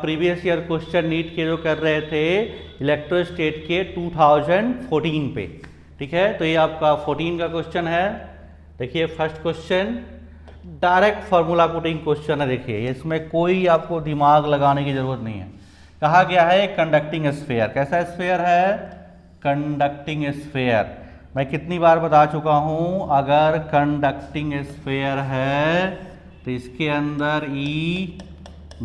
Previous year question NEET के जो कर रहे थे इलेक्ट्रोस्टेट के 2014 पे, ठीक है। तो ये आपका 14 का क्वेश्चन है। देखिए first question direct formula putting question है। देखिए इसमें कोई आपको दिमाग लगाने की जरूरत नहीं है। कहा गया है कंडक्टिंग स्फीयर। कैसा स्फीयर है? Conducting sphere. मैं कितनी बार बता चुका हूं, अगर कंडक्टिंग स्फीयर है तो इसके अंदर E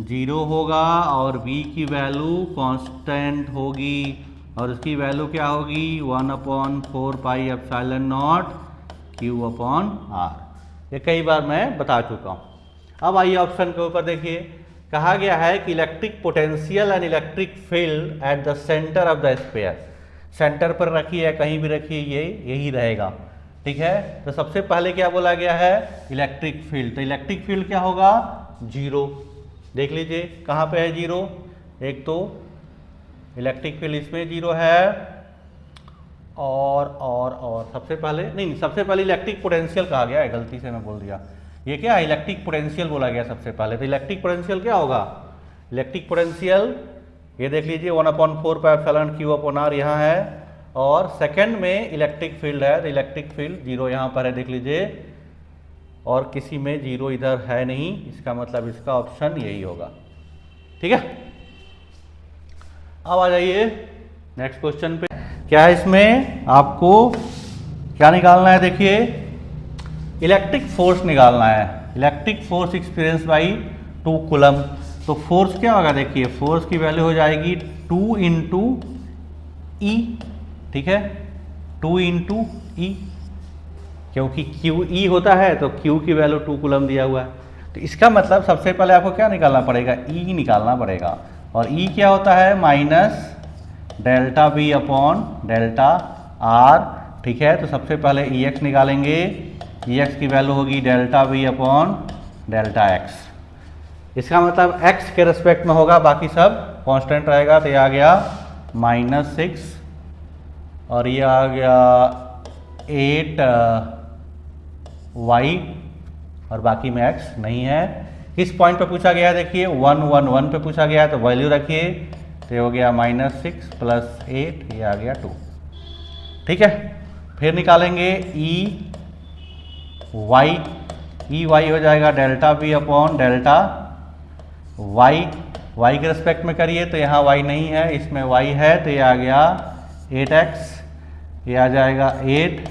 0 होगा और V की वैल्यू कांस्टेंट होगी और उसकी वैल्यू क्या होगी? 1/4 पाई एप्सिलॉन नॉट Q/R। ये कई बार मैं बता चुका हूं। अब आइए ऑप्शन के ऊपर देखिए। कहा गया है कि electric potential and electric field at the centre of the sphere. Centre पर रखिए या कहीं भी रखिए, ये यही रहेगा, ठीक है। तो सबसे पहले क्या बोला गया है? Electric field. तो इलेक्ट्रिक फील्ड क्या होगा? 0। देख लीजिए कहाँ पे है 0। एक तो इलेक्ट्रिक फील्ड इसमें 0 है और सबसे पहले इलेक्ट्रिक पोटेंशियल कहा गया है, गलती से मैं बोल दिया। ये क्या है? इलेक्ट्रिक पोटेंशियल बोला गया सबसे पहले। तो इलेक्ट्रिक पोटेंशियल क्या होगा? इलेक्ट्रिक पोटेंशियल ये देख लीजिए 1/4 पाई एप्सिलॉन Q/R यहाँ है और सेकंड में इलेक्ट्रिक फील्ड है। तो इलेक्ट्रिक फील्ड 0 यहाँ पर है, देख लीजिए, और किसी में 0 इधर है नहीं। इसका मतलब इसका ऑप्शन यही होगा, ठीक है। अब आ जाइए नेक्स्ट क्वेश्चन पे। क्या है इसमें? आपको क्या निकालना है? देखिए इलेक्ट्रिक फोर्स निकालना है। Electric force experience by 2 coulomb. तो फोर्स क्या होगा? देखिए फोर्स की वैल्यू हो जाएगी 2 इंटू ई, ठीक है, 2 इंटू ई, क्योंकि QE होता है तो Q की वैल्यू 2 कूलम दिया हुआ है। तो इसका मतलब सबसे पहले आपको क्या निकालना पड़ेगा? E निकालना पड़ेगा। और E क्या होता है? Minus delta V upon delta R, ठीक है। तो सबसे पहले EX निकालेंगे। EX की वैल्यू होगी delta V upon delta X। इसका मतलब X के रेस्पेक्ट में होगा, बाकी सब कांस्टेंट रहेगा। तो ये आ गया -6 और ये आ गया 8y और बाकी में x नहीं है। किस पॉइंट पे पूछा गया है? देखिए 1 1 1 पे पूछा गया है, तो वैल्यू रखिए। तो ये हो गया -6 + 8, ये आ गया 2, ठीक है। फिर निकालेंगे ई वाई हो जाएगा delta V upon delta y के रेस्पेक्ट में करिए तो यहाँ y नहीं है, इसमें y है। तो ये आ गया 8x, ये आ जाएगा 8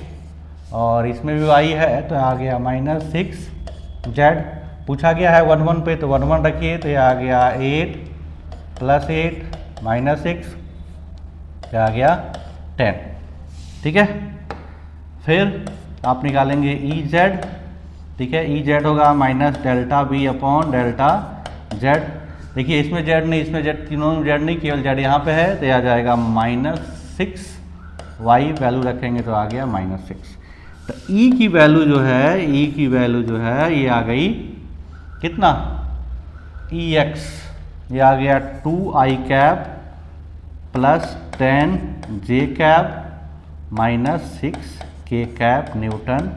और इसमें भी y है तो आ गया -6z। पूछा गया है 1 1 पे, तो 1 1 रखिए। तो ये आ गया 8 + 8 -6, ये आ गया 10, ठीक है। फिर आप निकालेंगे EZ, ठीक है। EZ होगा minus delta V upon delta Z। देखिए इसमें Z नहीं, इसमें Z, तीनों में Z नहीं, केवल Z यहाँ पे है। तो यह आ जाएगा -6y, वैल्यू रखेंगे तो आ गया -6। तो E की वैल्यू जो है ये आ गई कितना? EX, ये आ गया 2i cap plus 10j cap -6k cap Newton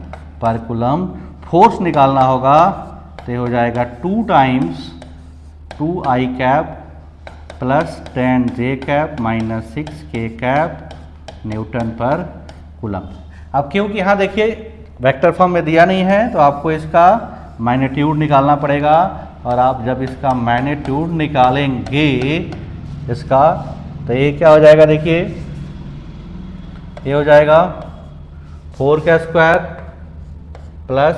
पर कूलम। फोर्स निकालना होगा तो ये हो जाएगा 2 times 2i cap plus 10j cap -6k cap Newton पर कूलम। अब क्योंकि यहाँ देखिए वेक्टर फॉर्म में दिया नहीं है तो आपको इसका मैग्नीट्यूड निकालना पड़ेगा। और आप जब इसका मैग्नीट्यूड निकालेंगे इसका, तो ये क्या हो जाएगा? देखिए ये हो जाएगा 4 का स्क्वायर प्लस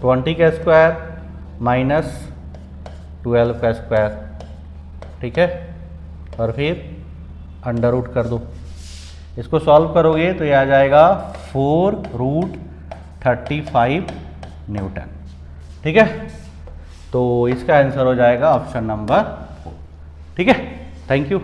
20 का स्क्वायर माइनस 12 का स्क्वायर, ठीक है। और फिर अंडर रूट कर दो। इसको सॉल्व करोगे तो ये आ जाएगा 4√35 न्यूटन, ठीक है। तो इसका आंसर हो जाएगा ऑप्शन नंबर 4, ठीक है। Thank you.